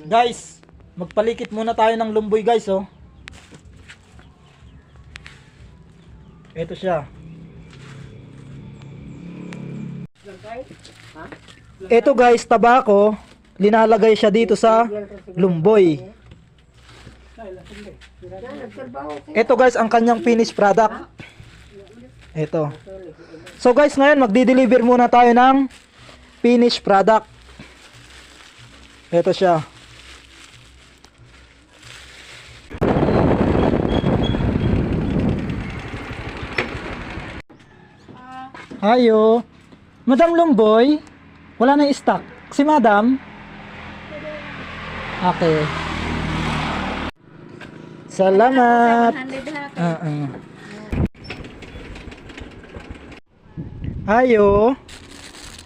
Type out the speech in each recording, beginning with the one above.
Guys, magpalikit muna tayo ng lumboy guys, oh. Ito siya. Ito guys, tabako. Linalagay siya dito sa lumboy. Ito guys, ang kanyang finished product. Ito. So guys, ngayon magdi-deliver muna tayo ng finished product. Ito siya. Ayo. Madam Lumboy, wala na stock. Si Madam? Okay. Salamat. Ayo.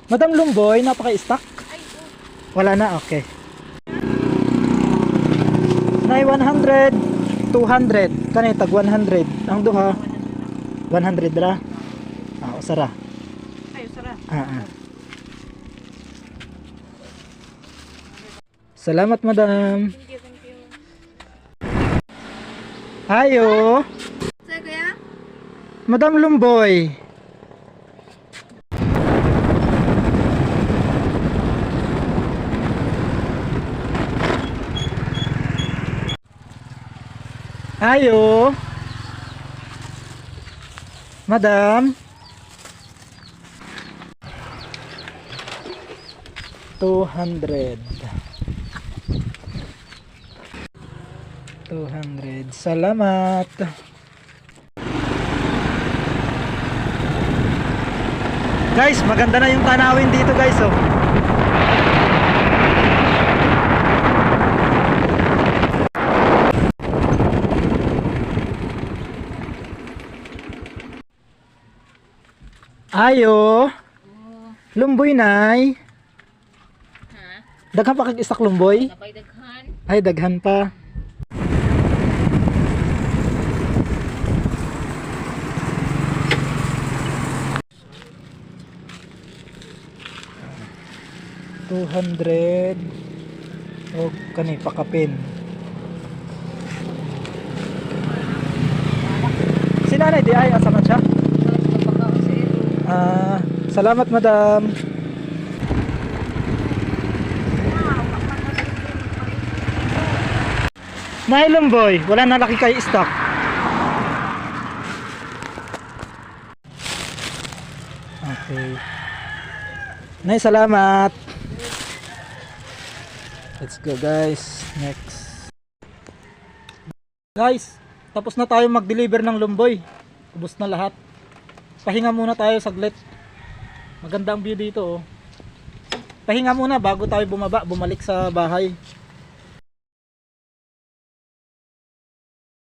Madam Lumboy, napaka-stock? Wala na, okay. Nay 100, 200. Kanay tag 100. Ang duha 100 ra. Ah, usara. Ay, usara. Salamat, madam. Thank you. Ayo. Sir, kuya? Madam Lumboy. Ayo. Madam. 200. 200. Salamat. Guys, maganda na yung tanawin dito, guys, oh. Ayo. Lumboy nay. Ha? Daghan pa kag isak lumboy? Napay daghan. Ay, daghan pa. $200. O kani pakapin. Si nanay di ay asa man siya? Pagkakaon sa ito. Salamat madam. Nylon boy, wala na laki kay stock. Okay. Nay, salamat. Let's go guys. Next. Guys, tapos na tayo mag-deliver ng lumboy. Ubos na lahat. Pahinga muna tayo saglit. Maganda ang view dito, oh. Pahinga muna bago tayo bumalik sa bahay.